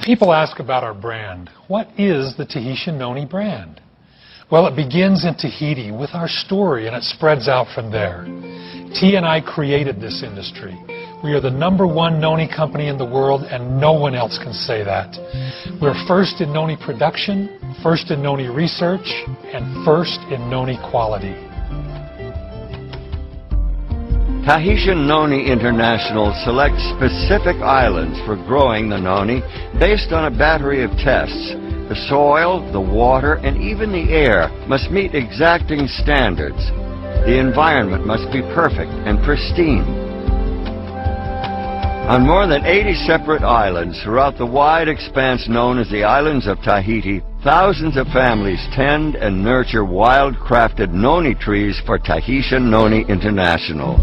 People ask about our brand. What is the Tahitian Noni brand? Well, it begins in Tahiti with our story, and it spreads out from there. T and I created this industry. We are the #1 Noni company in the world, and no one else can say that. We're first in Noni production, first in Noni research, and first in Noni quality. Tahitian Noni International selects specific islands for growing the noni based on a battery of tests. The soil, the water, and even the air must meet exacting standards. The environment must be perfect and pristine. On more than 80 separate islands throughout the wide expanse known as the islands of Tahiti, thousands of families tend and nurture wild-crafted noni trees for Tahitian Noni International.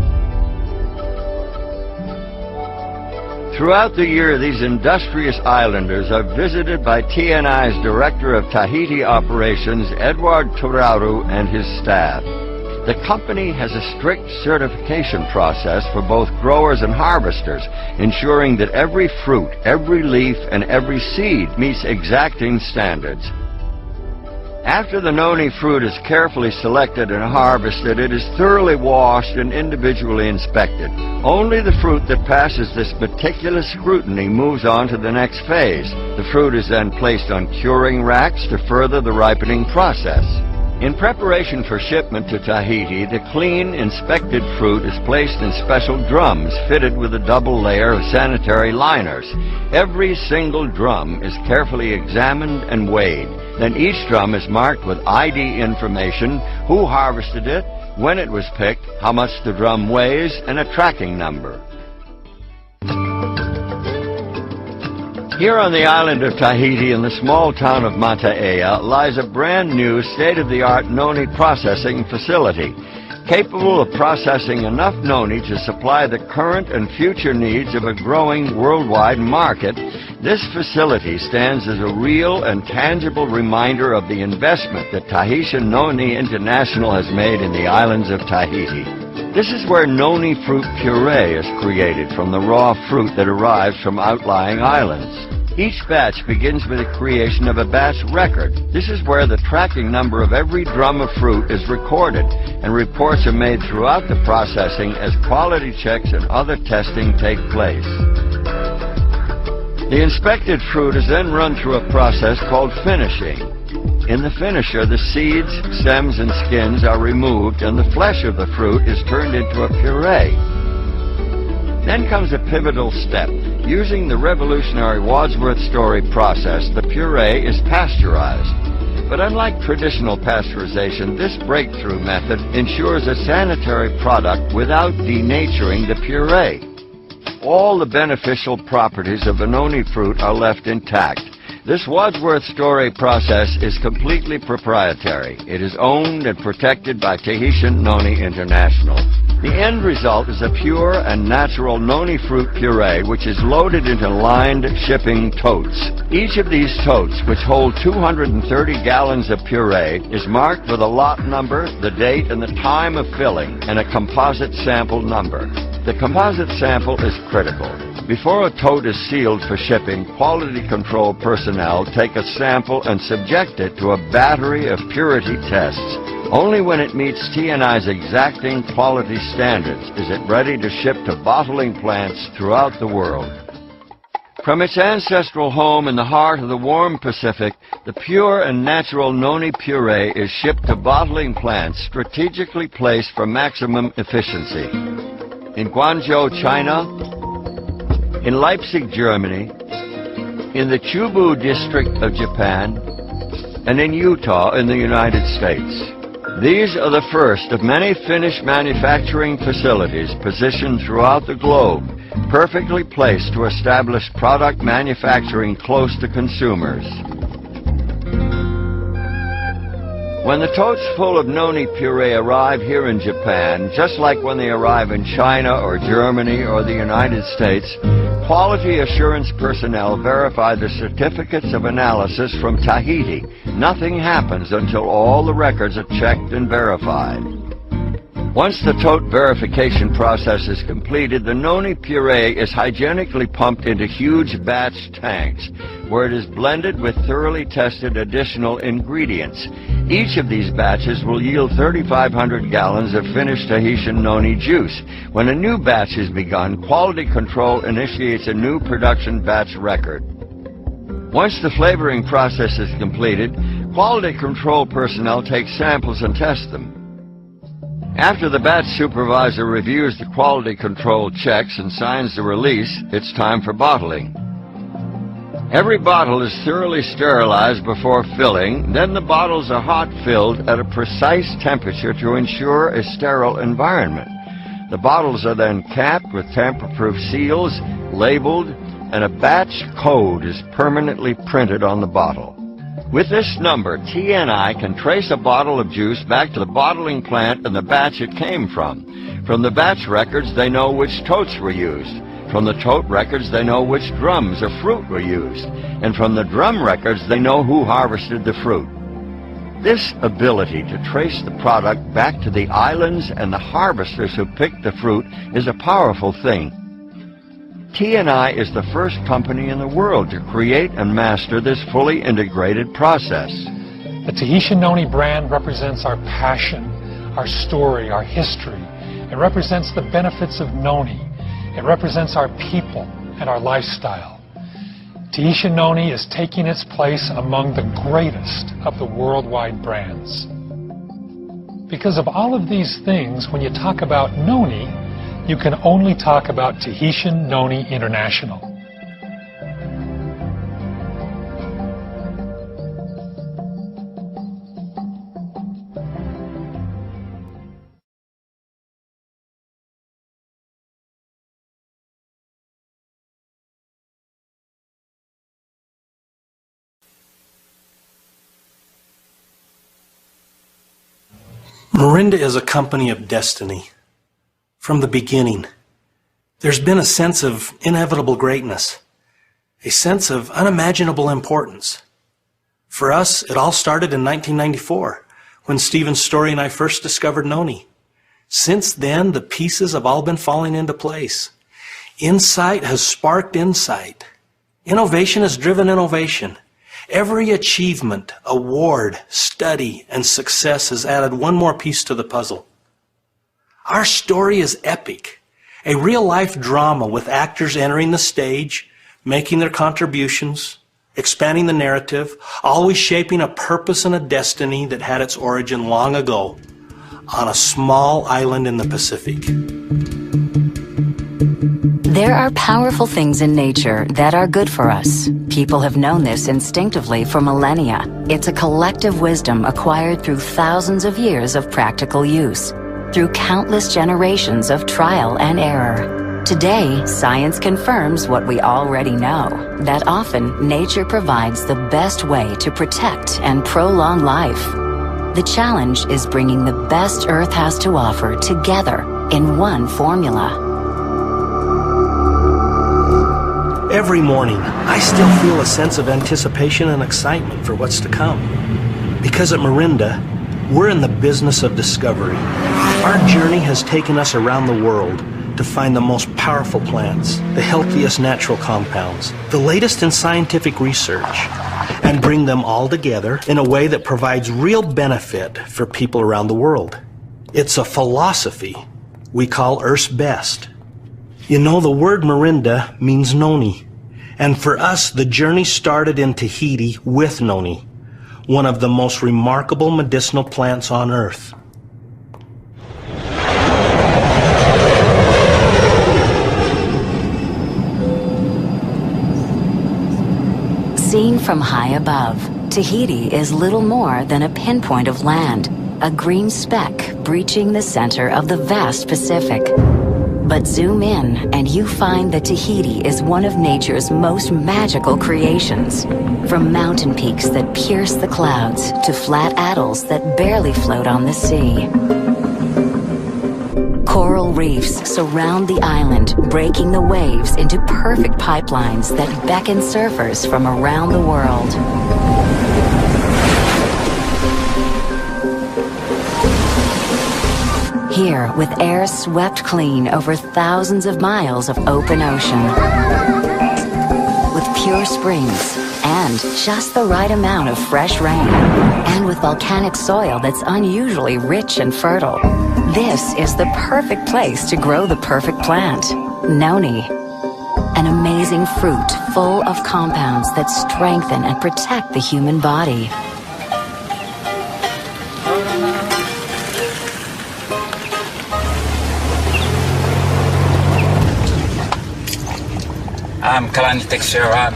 Throughout the year, these industrious islanders are visited by TNI's Director of Tahiti Operations, Edward Turaru, and his staff. The company has a strict certification process for both growers and harvesters, ensuring that every fruit, every leaf, and every seed meets exacting standards. After the noni fruit is carefully selected and harvested, it is thoroughly washed and individually inspected. Only the fruit that passes this meticulous scrutiny moves on to the next phase. The fruit is then placed on curing racks to further the ripening process. In preparation for shipment to Tahiti, the clean, inspected fruit is placed in special drums fitted with a double layer of sanitary liners. Every single drum is carefully examined and weighed. Then each drum is marked with ID information, who harvested it, when it was picked, how much the drum weighs, and a tracking number. Here on the island of Tahiti in the small town of Mataaea lies a brand new state-of-the-art noni processing facility, capable of processing enough noni to supply the current and future needs of a growing worldwide market. This facility stands as a real and tangible reminder of the investment that Tahitian Noni International has made in the islands of Tahiti. This is where noni fruit puree is created from the raw fruit that arrives from outlying islands. Each batch begins with the creation of a batch record. This is where the tracking number of every drum of fruit is recorded, and reports are made throughout the processing as quality checks and other testing take place. The inspected fruit is then run through a process called finishing. In the finisher, the seeds, stems, and skins are removed, and the flesh of the fruit is turned into a puree. Then comes a pivotal step. Using the revolutionary Wadsworth Story process, the puree is pasteurized. But unlike traditional pasteurization, this breakthrough method ensures a sanitary product without denaturing the puree. All the beneficial properties of the noni fruit are left intact. This Wadsworth Story process is completely proprietary. It is owned and protected by Tahitian Noni International. The end result is a pure and natural noni fruit puree which is loaded into lined shipping totes. Each of these totes, which hold 230 gallons of puree, is marked with a lot number, the date, and the time of filling, and a composite sample number. The composite sample is critical. Before a tote is sealed for shipping, quality control personnel take a sample and subject it to a battery of purity tests. Only when it meets T&I's exacting quality standards is it ready to ship to bottling plants throughout the world. From its ancestral home in the heart of the warm Pacific, the pure and natural noni puree is shipped to bottling plants strategically placed for maximum efficiency. In Guangzhou, China, in Leipzig, Germany, in the Chubu district of Japan, and in Utah in the United States. These are the first of many finished manufacturing facilities positioned throughout the globe, perfectly placed to establish product manufacturing close to consumers. When the totes full of noni puree arrive here in Japan, just like when they arrive in China or Germany or the United States, quality assurance personnel verify the certificates of analysis from Tahiti. Nothing happens until all the records are checked and verified. Once the tote verification process is completed, the noni puree is hygienically pumped into huge batch tanks, where it is blended with thoroughly tested additional ingredients. Each of these batches will yield 3,500 gallons of finished Tahitian noni juice. When a new batch is begun, quality control initiates a new production batch record. Once the flavoring process is completed, quality control personnel take samples and test them. After the batch supervisor reviews the quality control checks and signs the release, it's time for bottling. Every bottle is thoroughly sterilized before filling, then the bottles are hot filled at a precise temperature to ensure a sterile environment. The bottles are then capped with tamper-proof seals, labeled, and a batch code is permanently printed on the bottle. With this number, TNI can trace a bottle of juice back to the bottling plant and the batch it came from. From the batch records, they know which totes were used. From the tote records, they know which drums of fruit were used. And from the drum records, they know who harvested the fruit. This ability to trace the product back to the islands and the harvesters who picked the fruit is a powerful thing. TNI is the first company in the world to create and master this fully integrated process. The Tahitian Noni brand represents our passion, our story, our history. It represents the benefits of Noni. It represents our people and our lifestyle. Tahitian Noni is taking its place among the greatest of the worldwide brands. Because of all of these things, when you talk about Noni, you can only talk about Tahitian Noni International. Mirinda is a company of destiny. From the beginning, there's been a sense of inevitable greatness, a sense of unimaginable importance. For us, it all started in 1994, when Stephen Story and I first discovered Noni. Since then, the pieces have all been falling into place. Insight has sparked insight. Innovation has driven innovation. Every achievement, award, study, and success has added one more piece to the puzzle. Our story is epic, a real-life drama with actors entering the stage, making their contributions, expanding the narrative, always shaping a purpose and a destiny that had its origin long ago on a small island in the Pacific. There are powerful things in nature that are good for us. People have known this instinctively for millennia. It's a collective wisdom acquired through thousands of years of practical use, through countless generations of trial and error. Today, science confirms what we already know, that often nature provides the best way to protect and prolong life. The challenge is bringing the best Earth has to offer together in one formula. Every morning, I still feel a sense of anticipation and excitement for what's to come. Because at Mirinda, we're in the business of discovery. Our journey has taken us around the world to find the most powerful plants, the healthiest natural compounds, the latest in scientific research, and bring them all together in a way that provides real benefit for people around the world. It's a philosophy we call Earth's Best. You know, the word Mirinda means Noni. And for us, the journey started in Tahiti with Noni, one of the most remarkable medicinal plants on Earth. Seen from high above, Tahiti is little more than a pinpoint of land, a green speck breaching the center of the vast Pacific. But zoom in and you find that Tahiti is one of nature's most magical creations. From mountain peaks that pierce the clouds to flat atolls that barely float on the sea. Coral reefs surround the island, breaking the waves into perfect pipelines that beckon surfers from around the world. Here, with air swept clean over thousands of miles of open ocean, with pure springs, and just the right amount of fresh rain, and with volcanic soil that's unusually rich and fertile. This is the perfect place to grow the perfect plant, Noni. An amazing fruit full of compounds that strengthen and protect the human body. I'm Kalani Texera.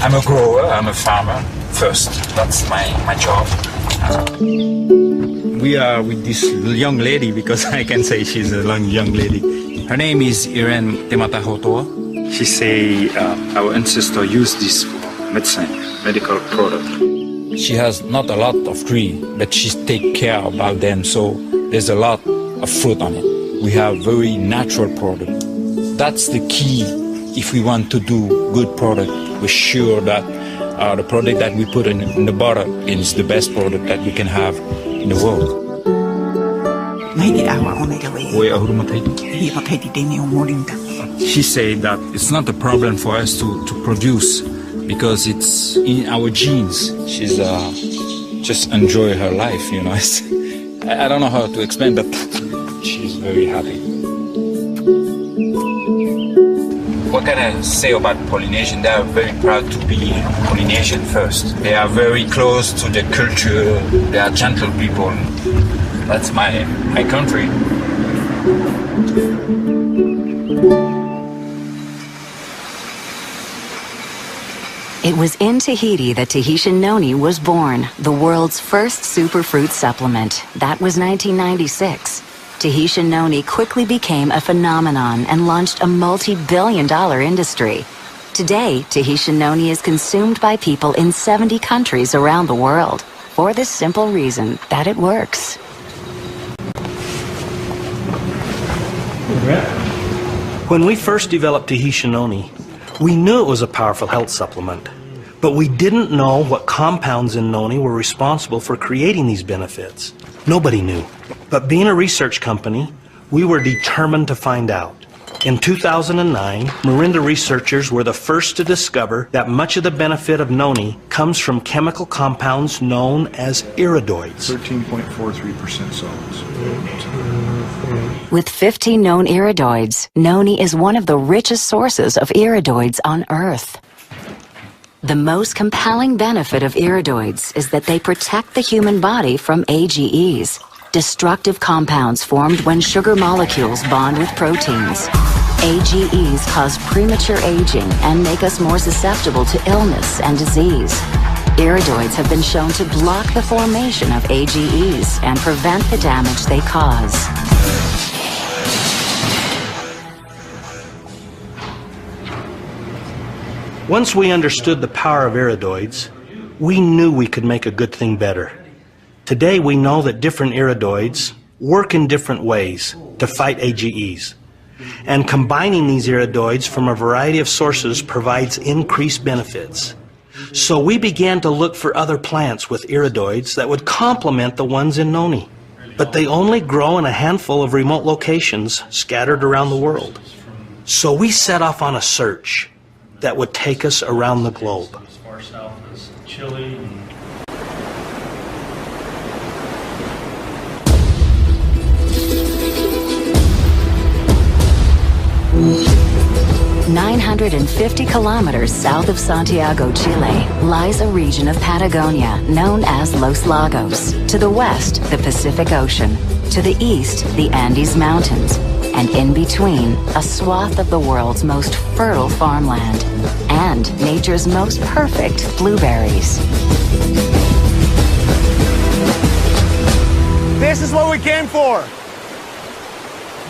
I'm a grower, I'm a farmer first. That's my job. We are with this young lady because I can say she's a young lady. Her name is Irene Tematahotoa. She say our ancestor used this for medicine, medical product. She has not a lot of tree, but she take care about them, so there's a lot of fruit on it. We have very natural product. That's the key. If we want to do good product, we're sure that the product that we put in the bottle is the best product that we can have in the world. She said that it's not a problem for us to produce because it's in our genes. She's just enjoy her life, you know. I don't know how to explain, but she's very happy. What can I say about Polynesian? They are very proud to be Polynesian first. They are very close to the culture. They are gentle people. That's my country. It was in Tahiti that Tahitian Noni was born, the world's first superfruit supplement. That was 1996. Tahitian Noni quickly became a phenomenon and launched a multi-billion-dollar industry. Today, Tahitian Noni is consumed by people in 70 countries around the world for the simple reason that it works. When we first developed Tahitian Noni, we knew it was a powerful health supplement, but we didn't know what compounds in Noni were responsible for creating these benefits. Nobody knew. But being a research company, we were determined to find out. In 2009, Marinda researchers were the first to discover that much of the benefit of Noni comes from chemical compounds known as iridoids. 13.43% solids. With 15 known iridoids, Noni is one of the richest sources of iridoids on Earth. The most compelling benefit of iridoids is that they protect the human body from AGEs, destructive compounds formed when sugar molecules bond with proteins. AGEs cause premature aging and make us more susceptible to illness and disease. Iridoids have been shown to block the formation of AGEs and prevent the damage they cause. Once we understood the power of iridoids, we knew we could make a good thing better. Today we know that different iridoids work in different ways to fight AGEs. And combining these iridoids from a variety of sources provides increased benefits. So we began to look for other plants with iridoids that would complement the ones in Noni. But they only grow in a handful of remote locations scattered around the world. So we set off on a search that would take us around the globe. As far south as Chile. 950 kilometers south of Santiago, Chile, lies a region of Patagonia known as Los Lagos. To the west, the Pacific Ocean. To the east, the Andes Mountains. And in between, a swath of the world's most fertile farmland. And nature's most perfect blueberries. This is what we came for.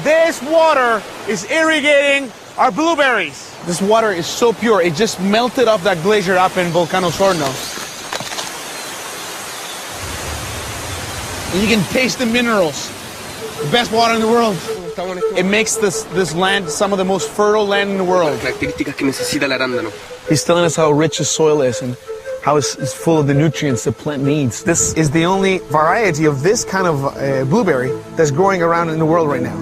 This water is irrigating our blueberries. This water is so pure, it just melted off that glacier up in Volcano Sorno. And you can taste the minerals. The best water in the world. It makes this land some of the most fertile land in the world. He's telling us how rich the soil is and how it's full of the nutrients the plant needs. This is the only variety of this kind of blueberry that's growing around in the world right now.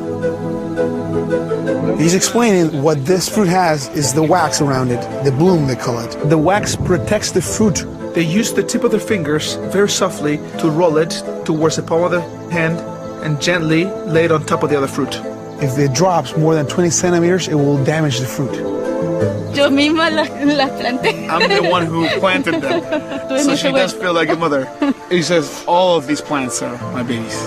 He's explaining what this fruit has is the wax around it, the bloom they call it. The wax protects the fruit. They use the tip of their fingers very softly to roll it towards the palm of the hand and gently lay it on top of the other fruit. If it drops more than 20 centimeters, it will damage the fruit. Yo misma las planté. I'm the one who planted them. So she does feel like a mother. He says all of these plants are my babies.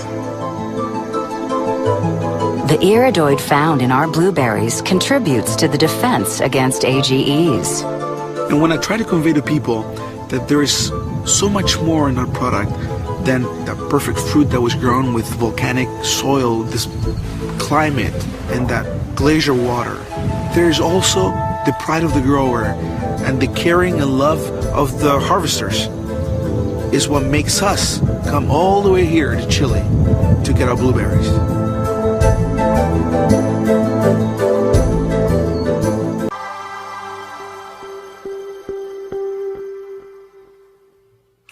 The iridoid found in our blueberries contributes to the defense against AGEs. And when I try to convey to people that there is so much more in our product than that perfect fruit that was grown with volcanic soil, this climate, and that glacier water, there is also the pride of the grower and the caring and love of the harvesters is what makes us come all the way here to Chile to get our blueberries.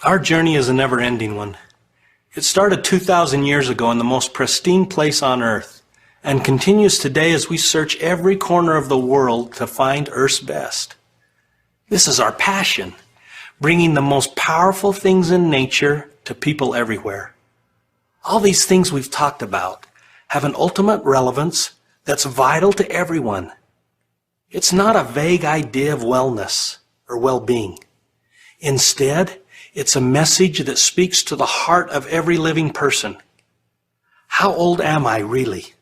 Our journey is a never-ending one. It started 2,000 years ago in the most pristine place on Earth and continues today as we search every corner of the world to find Earth's best. This is our passion, bringing the most powerful things in nature to people everywhere. All these things we've talked about have an ultimate relevance that's vital to everyone. It's not a vague idea of wellness or well-being. Instead, it's a message that speaks to the heart of every living person. How old am I really?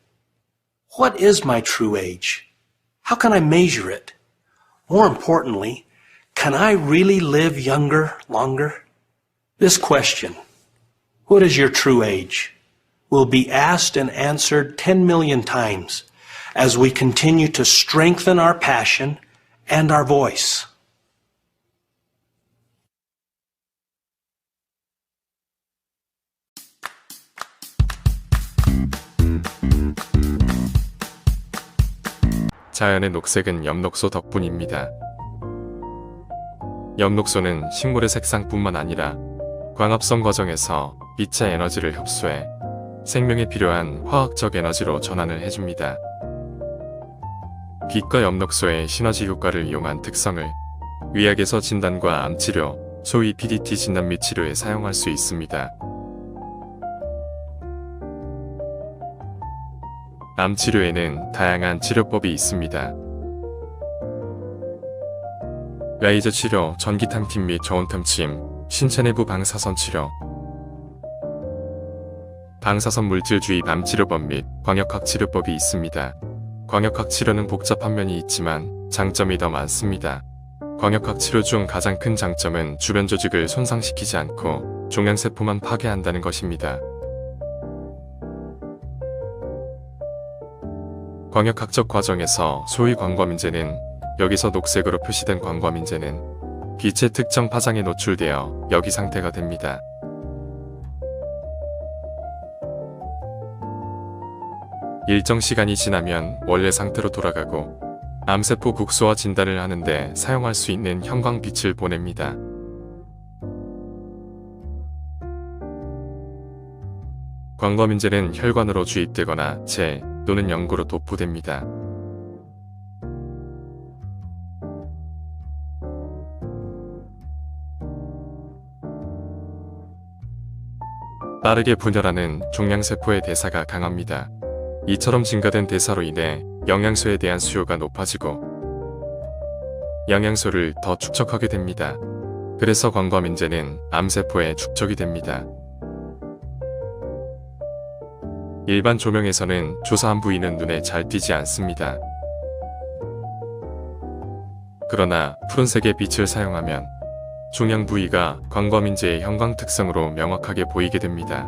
What is my true age? How can I measure it? More importantly, can I really live younger, longer? This question, what is your true age, will be asked and answered 10 million times as we continue to strengthen our passion and our voice. 자연의 녹색은 엽록소 덕분입니다. 엽록소는 식물의 색상뿐만 아니라 광합성 과정에서 빛의 에너지를 흡수해 생명에 필요한 화학적 에너지로 전환을 해줍니다. 빛과 엽록소의 시너지 효과를 이용한 특성을 의학에서 진단과 암치료, 소위 PDT 진단 및 치료에 사용할 수 있습니다. 암 치료에는 다양한 치료법이 있습니다. 라이저 치료, 전기탐팀 및 저온탐침, 신체 내부 방사선 치료, 방사선 물질 주입 암 치료법 및 광역학 치료법이 있습니다. 광역학 치료는 복잡한 면이 있지만 장점이 더 많습니다. 광역학 치료 중 가장 큰 장점은 주변 조직을 손상시키지 않고 종양세포만 파괴한다는 것입니다. 광역학적 과정에서 소위 광범인제는 여기서 녹색으로 표시된 광범인제는 빛의 특정 파장에 노출되어 여기 상태가 됩니다. 일정 시간이 지나면 원래 상태로 돌아가고 암세포 국소화 진단을 하는데 사용할 수 있는 형광빛을 보냅니다. 광범인제는 혈관으로 주입되거나 재 또는 연고로 도포됩니다. 빠르게 분열하는 종양세포의 대사가 강합니다. 이처럼 증가된 대사로 인해 영양소에 대한 수요가 높아지고 영양소를 더 축적하게 됩니다. 그래서 광범인제는 암세포의 축적이 됩니다. 일반 조명에서는 조사한 부위는 눈에 잘 띄지 않습니다. 그러나 푸른색의 빛을 사용하면 종양 부위가 광범인제의 형광 특성으로 명확하게 보이게 됩니다.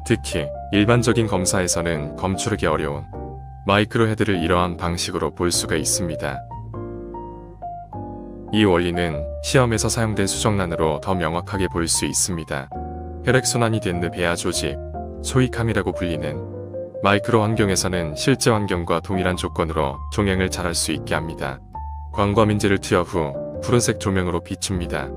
특히 일반적인 검사에서는 검출하기 어려운 마이크로 헤드를 이러한 방식으로 볼 수가 있습니다. 이 원리는 시험에서 사용된 수정란으로 더 명확하게 볼 수 있습니다. 혈액순환이 된 배아 조직, 소위 감이라고 불리는 마이크로 환경에서는 실제 환경과 동일한 조건으로 종양을 자랄 수 있게 합니다. 광범인제를 투여 후 푸른색 조명으로 비춥니다.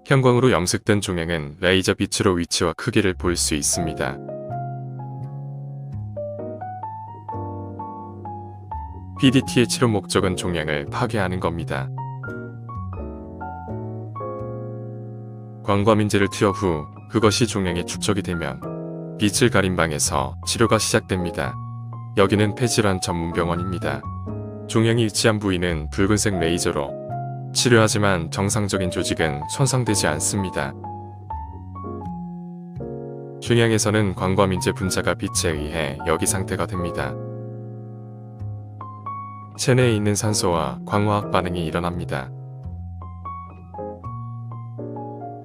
형광으로 염색된 종양은 레이저 빛으로 위치와 크기를 볼 수 있습니다. PDT의 치료 목적은 종양을 파괴하는 겁니다. 광과민제를 투여 후 그것이 종양에 축적이 되면 빛을 가린 방에서 치료가 시작됩니다. 여기는 폐질환 전문병원입니다. 종양이 위치한 부위는 붉은색 레이저로 치료하지만 정상적인 조직은 손상되지 않습니다. 종양에서는 광과민제 분자가 빛에 의해 여기 상태가 됩니다. 체내에 있는 산소와 광화학 반응이 일어납니다.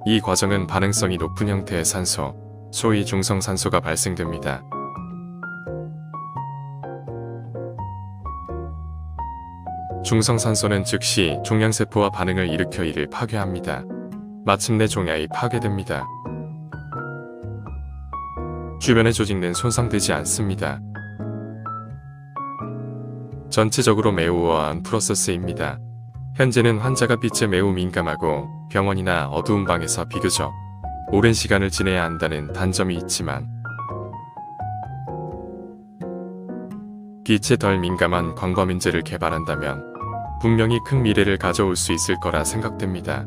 이 과정은 반응성이 높은 형태의 산소, 소위 중성산소가 발생됩니다. 중성산소는 즉시 종양세포와 반응을 일으켜 이를 파괴합니다. 마침내 종양이 파괴됩니다. 주변의 조직은 손상되지 않습니다. 전체적으로 매우 우아한 프로세스입니다. 현재는 환자가 빛에 매우 민감하고 병원이나 어두운 방에서 비교적 오랜 시간을 지내야 한다는 단점이 있지만 빛에 덜 민감한 광과민제를 개발한다면 분명히 큰 미래를 가져올 수 있을 거라 생각됩니다.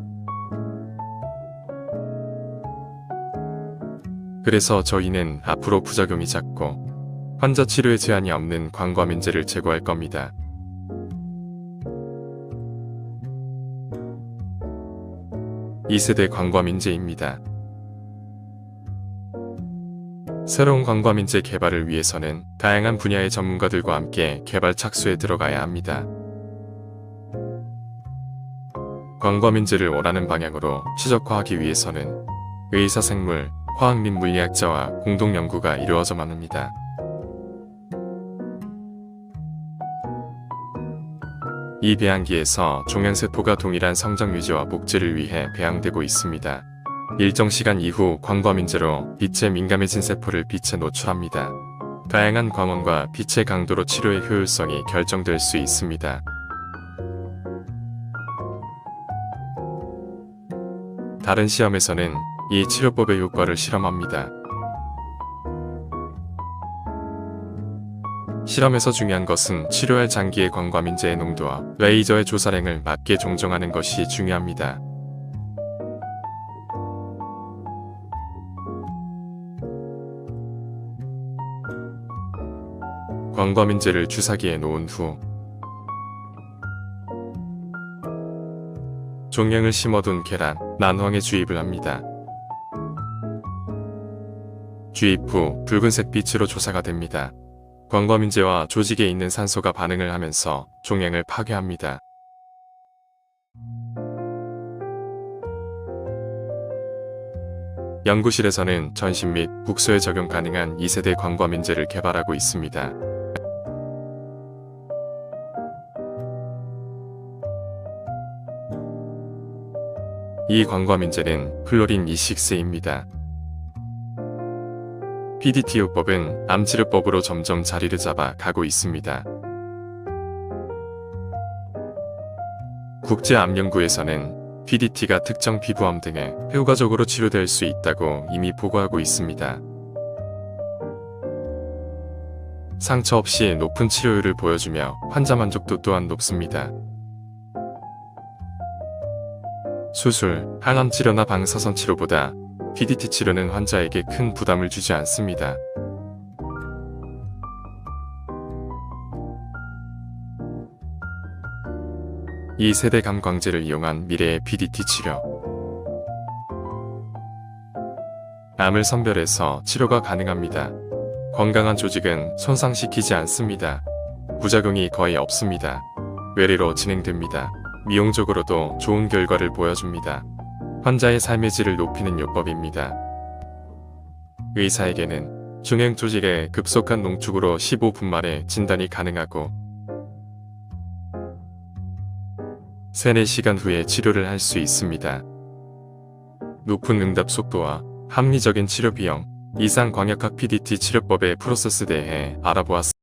그래서 저희는 앞으로 부작용이 작고 환자 치료에 제한이 없는 광과민제를 제공할 겁니다. (2세대) 광과민제입니다. 새로운 광과민제 개발을 위해서는 다양한 분야의 전문가들과 함께 개발 착수에 들어가야 합니다. 광과민제를 원하는 방향으로 최적화하기 위해서는 의사, 생물, 화학 및 물리학자와 공동 연구가 이루어져만 합니다. 이 배양기에서 종양세포가 동일한 성장 유지와 복제를 위해 배양되고 있습니다. 일정 시간 이후 광과민제로 빛에 민감해진 세포를 빛에 노출합니다. 다양한 광원과 빛의 강도로 치료의 효율성이 결정될 수 있습니다. 다른 시험에서는 이 치료법의 효과를 실험합니다. 실험에서 중요한 것은 치료할 장기의 광과민제의 농도와 레이저의 조사량을 맞게 종정하는 것이 중요합니다. 광과민제를 주사기에 놓은 후 종양을 심어둔 계란, 난황에 주입을 합니다. 주입 후 붉은색 빛으로 조사가 됩니다. 광과민제와 조직에 있는 산소가 반응을 하면서 종양을 파괴합니다. 연구실에서는 전신 및 국소에 적용 가능한 2세대 광과민제를 개발하고 있습니다. 이 광과민제는 플로린 E6입니다. PDT 요법은 암치료법으로 점점 자리를 잡아 가고 있습니다. 국제암연구에서는 PDT가 특정 피부암 등에 효과적으로 치료될 수 있다고 이미 보고하고 있습니다. 상처 없이 높은 치료율을 보여주며 환자 만족도 또한 높습니다. 수술, 항암 치료나 방사선 치료보다 PDT 치료는 환자에게 큰 부담을 주지 않습니다. 이 세대 감광제를 이용한 미래의 PDT 치료. 암을 선별해서 치료가 가능합니다. 건강한 조직은 손상시키지 않습니다. 부작용이 거의 없습니다. 외래로 진행됩니다. 미용적으로도 좋은 결과를 보여줍니다. 환자의 삶의 질을 높이는 요법입니다. 의사에게는 종양 조직의 급속한 농축으로 15분 만에 진단이 가능하고 3-4시간 후에 치료를 할 수 있습니다. 높은 응답 속도와 합리적인 치료 비용, 이상 광역학 PDT 치료법의 프로세스에 대해 알아보았습니다.